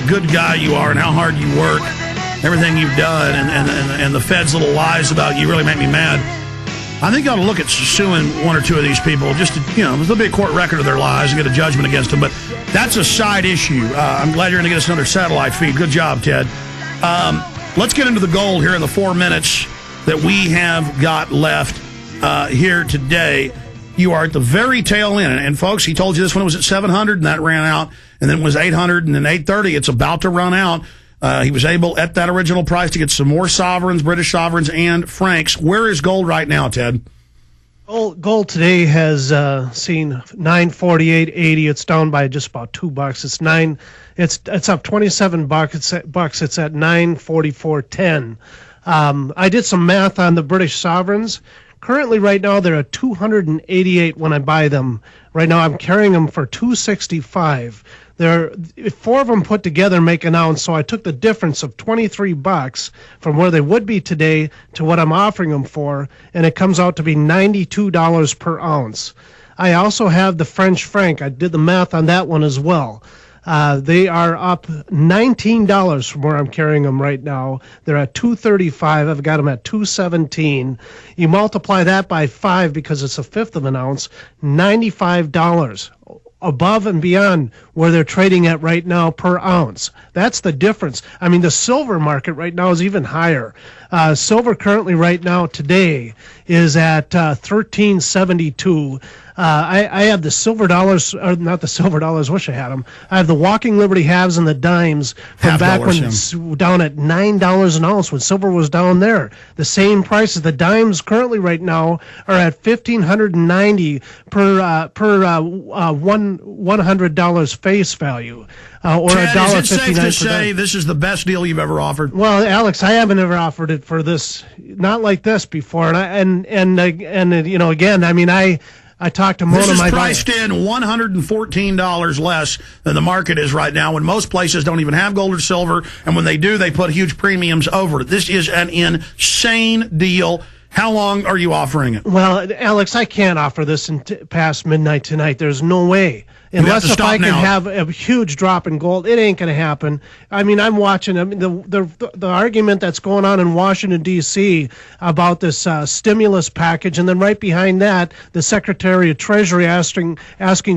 good guy you are and how hard you work, everything you've done, and the Fed's little lies about you really make me mad. I think you ought to look at suing one or two of these people just to, there'll be a court record of their lies and get a judgment against them. But that's a side issue. I'm glad you're going to get us another satellite feed. Good job, Ted. Let's get into the gold here in the 4 minutes that we have got left here today. You are at the very tail end. And, folks, he told you this when it was at 700, and that ran out. And then it was 800, and then 830. It's about to run out. He was able, at that original price, to get some more sovereigns, British sovereigns, and francs. Where is gold right now, Ted? Gold today has seen $948.80. It's down by just about $2. It's up 27 bucks. It's at $944.10. I did some math on the British sovereigns. Currently, right now, they're at $288 when I buy them. Right now, I'm carrying them for $265. Four of them put together make an ounce, so I took the difference of $23 from where they would be today to what I'm offering them for, and it comes out to be $92 per ounce. I also have the French franc. I did the math on that one as well. They are up $19 from where I'm carrying them right now. They're at $235. I've got them at $217. You multiply that by 5 because it's a fifth of an ounce, $95 above and beyond where they're trading at right now per ounce. That's the difference. I mean, the silver market right now is even higher. Silver currently right now today is at $13.72. I have the silver dollars, or not the silver dollars, wish I had them. I have the walking Liberty halves and the dimes from back when it's down at $9 an ounce when silver was down there. The same prices. The dimes currently right now are at $1,590 per $100 face value. Or Ted, $1.59 is it safe to say this is the best deal you've ever offered? Well, Alex, I haven't ever offered it for this, not like this before. And again, I mean, I talked to Mona. This is priced in $114 less than the market is right now, when most places don't even have gold or silver, and when they do, they put huge premiums over it. This is an insane deal. How long are you offering it? Well, Alex, I can't offer this past midnight tonight. There's no way. Unless if I can have a huge drop in gold, it ain't going to happen. I mean, I'm watching. I mean, the argument that's going on in Washington, D.C. about this stimulus package, and then right behind that, the Secretary of Treasury asking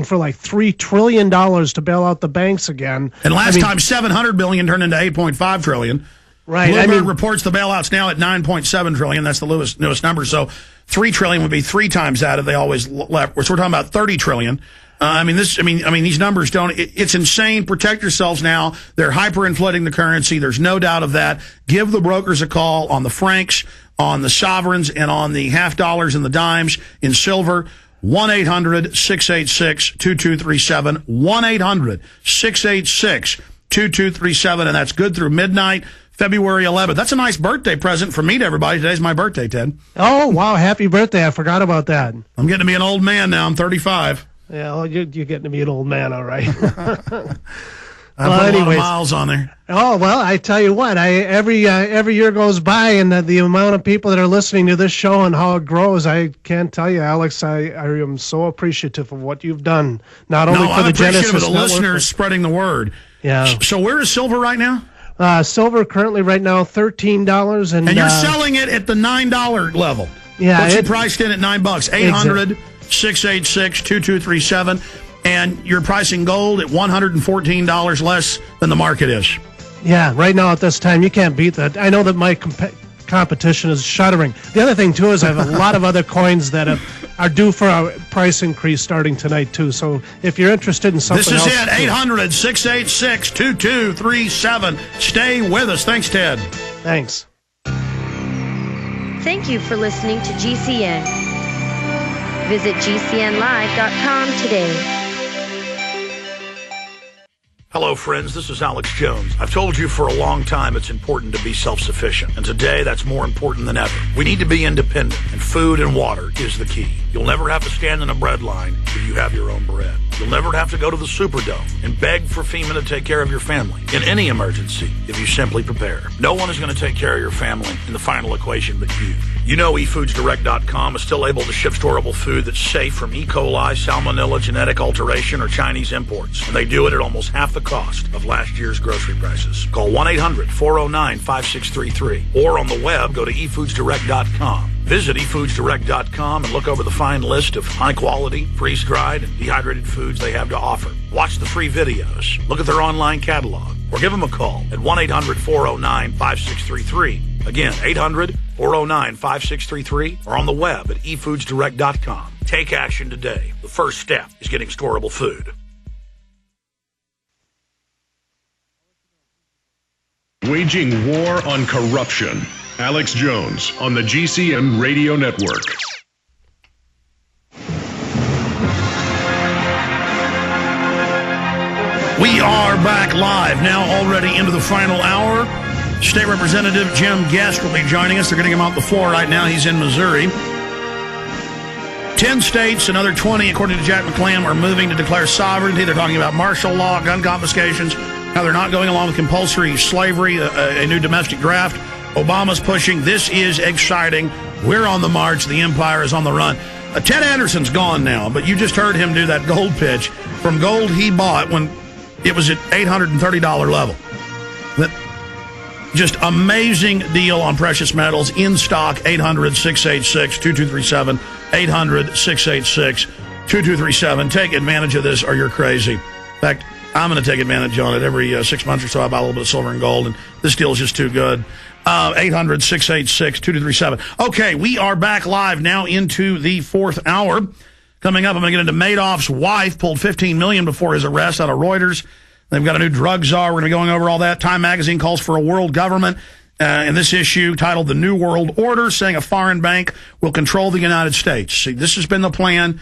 for like $3 trillion to bail out the banks again. And last time, $700 billion turned into $8.5 trillion. Right. Bloomberg reports the bailout's now at $9.7 trillion. That's the newest number. So $3 trillion would be 3 times that if they always left. So we're talking about $30 trillion. These numbers don't. It's insane. Protect yourselves now. They're hyperinflating the currency. There's no doubt of that. Give the brokers a call on the francs, on the sovereigns, and on the half dollars and the dimes in silver. 1-800-686-2237. 1-800-686-2237, and that's good through midnight, February 11th. That's a nice birthday present from me to everybody. Today's my birthday, Ted. Oh, wow. Happy birthday. I forgot about that. I'm getting to be an old man now. I'm 35. Yeah, well, you're getting to be an old man, all right. I put a lot of miles on there. Oh, well, I tell you what, every year goes by, and the amount of people that are listening to this show and how it grows, I can't tell you, Alex, I am so appreciative of what you've done, not only for the Genesis Network. I'm appreciative of the listeners spreading the word. Yeah. So where is silver right now? Silver currently right now, $13. And you're selling it at the $9 level. Yeah. What's it priced in at $9? 800-686-2237. And you're pricing gold at $114 less than the market is. Yeah, right now at this time, you can't beat that. I know that my competition is shuddering. The other thing, too, is I have a lot of other coins that are due for a price increase starting tonight, too. So if you're interested in something else... This is it, 800-686-2237. Stay with us. Thanks, Ted. Thanks. Thank you for listening to GCN. Visit GCNlive.com today. Hello, friends. This is Alex Jones. I've told you for a long time it's important to be self-sufficient. And today, that's more important than ever. We need to be independent, and food and water is the key. You'll never have to stand in a bread line if you have your own bread. You'll never have to go to the Superdome and beg for FEMA to take care of your family in any emergency if you simply prepare. No one is going to take care of your family in the final equation but you. You know eFoodsDirect.com is still able to ship storable food that's safe from E. coli, salmonella, genetic alteration, or Chinese imports. And they do it at almost half the cost of last year's grocery prices. Call 1-800-409-5633. Or on the web, go to eFoodsDirect.com. Visit eFoodsDirect.com and look over the fine list of high-quality, freeze-dried, and dehydrated foods they have to offer. Watch the free videos. Look at their online catalog. Or give them a call at 1-800-409-5633. Again, 800-409-5633, or on the web at eFoodsDirect.com. Take action today. The first step is getting storable food. Waging war on corruption. Alex Jones on the GCN Radio Network. We are back live now, already into the final hour. State Representative Jim Guest will be joining us. They're getting him off the floor right now. He's in Missouri. 10 states, another 20, according to Jack McLamb, are moving to declare sovereignty. They're talking about martial law, gun confiscations, how they're not going along with compulsory slavery, a new domestic draft. Obama's pushing. This is exciting. We're on the march. The empire is on the run. Ted Anderson's gone now, but you just heard him do that gold pitch from gold he bought when it was at $830 level. That just amazing deal on precious metals in stock. 800-686-2237. 800-686-2237. Take advantage of this or you're crazy. In fact, I'm going to take advantage on it. Every 6 months or so I buy a little bit of silver and gold, and this deal is just too good. 800-686-2237. Okay, we are back live now into the fourth hour. Coming up, I'm going to get into Madoff's wife pulled $15 million before his arrest out of Reuters. They've got a new drug czar. We're going to be going over all that. Time magazine calls for a world government. In this issue titled The New World Order, saying a foreign bank will control the United States. See, this has been the plan.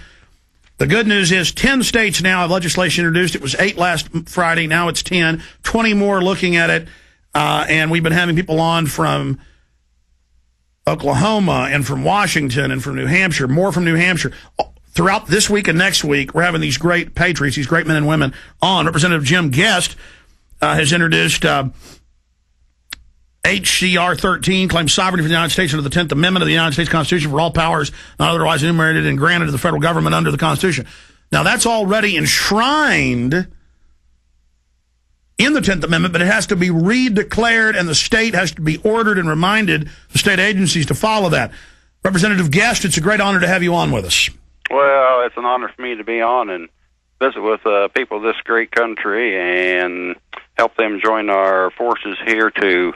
The good news is 10 states now have legislation introduced. It was 8 last Friday. Now it's 10. 20 more looking at it. And we've been having people on from Oklahoma and from Washington and from New Hampshire, more from New Hampshire. Throughout this week and next week, we're having these great patriots, these great men and women on. Representative Jim Guest has introduced HCR 13, claims sovereignty for the United States under the 10th Amendment of the United States Constitution for all powers not otherwise enumerated and granted to the federal government under the Constitution. Now, that's already enshrined in the 10th Amendment, but it has to be redeclared, and the state has to be ordered and reminded the state agencies to follow that. Representative Guest, it's a great honor to have you on with us. Well, it's an honor for me to be on and visit with people of this great country and help them join our forces here to...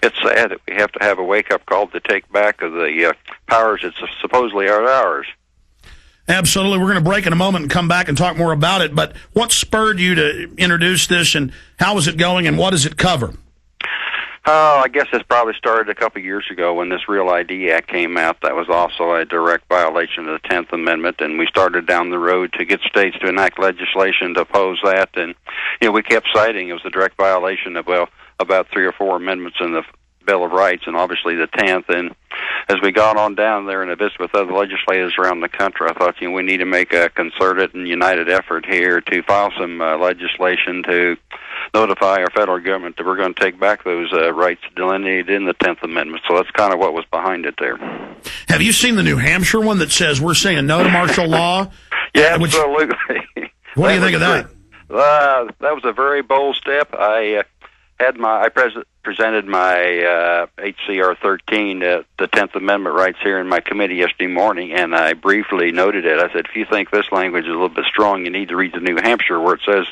It's sad that we have to have a wake-up call to take back of the powers that supposedly are ours. Absolutely. We're going to break in a moment and come back and talk more about it. But what spurred you to introduce this, and how is it going, and what does it cover? I guess this probably started a couple of years ago when this Real ID Act came out. That was also a direct violation of the 10th Amendment, and we started down the road to get states to enact legislation to oppose that. And, we kept citing it was a direct violation of, about 3 or 4 amendments in the Bill of Rights, and obviously the 10th. And as we got on down there and visited with other legislators around the country, I thought, we need to make a concerted and united effort here to file some legislation to notify our federal government that we're going to take back those rights delineated in the 10th Amendment. So that's kind of what was behind it there. Have you seen the New Hampshire one that says we're saying no to martial law? Yeah, absolutely. What do you think of that? That was a very bold step. I presented my HCR 13, the 10th Amendment rights here in my committee yesterday morning, and I briefly noted it. I said, if you think this language is a little bit strong, you need to read the New Hampshire where it says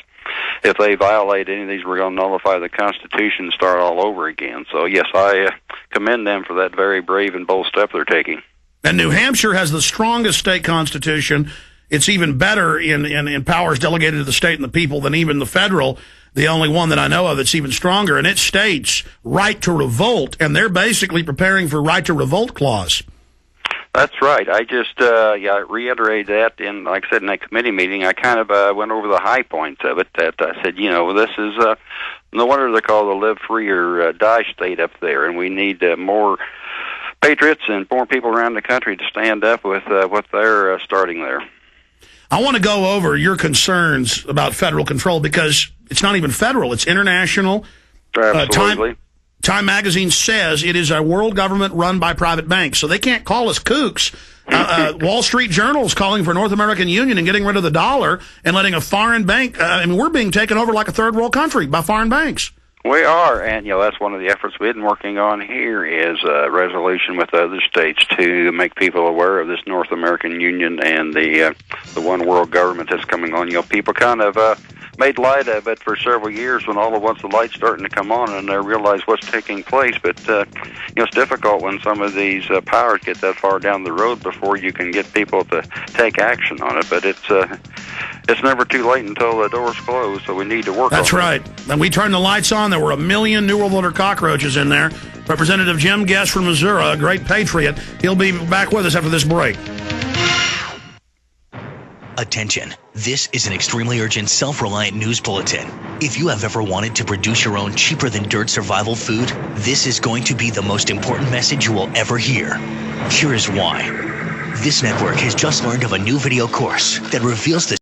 if they violate any of these, we're going to nullify the Constitution and start all over again. So, yes, I commend them for that very brave and bold step they're taking. And New Hampshire has the strongest state constitution. It's even better in powers delegated to the state and the people than even the federal. The only one that I know of that's even stronger, and it states right to revolt, and they're basically preparing for right to revolt clause. That's right. I just reiterated that, in, like I said, in that committee meeting. I kind of went over the high points of it. That I said, this is no wonder they're called the live free or die state up there, and we need more patriots and more people around the country to stand up with what they're starting there. I want to go over your concerns about federal control because it's not even federal; it's international. Absolutely. Time magazine says it is a world government run by private banks, so they can't call us kooks. Wall Street Journal is calling for North American Union and getting rid of the dollar and letting a foreign bank. We're being taken over like a third world country by foreign banks. We are, and that's one of the efforts we've been working on here is a resolution with other states to make people aware of this North American Union and the one world government that's coming on. People kind of made light of it for several years when all at once the light's starting to come on and they realize what's taking place. But it's difficult when some of these powers get that far down the road before you can get people to take action on it. But it's never too late until the door's closed, so we need to work on it. That's right. When we turned the lights on, there were 1 million New World Order cockroaches in there. Representative Jim Guest from Missouri, a great patriot. He'll be back with us after this break. Attention. This is an extremely urgent, self-reliant news bulletin. If you have ever wanted to produce your own cheaper-than-dirt survival food, this is going to be the most important message you will ever hear. Here is why. This network has just learned of a new video course that reveals the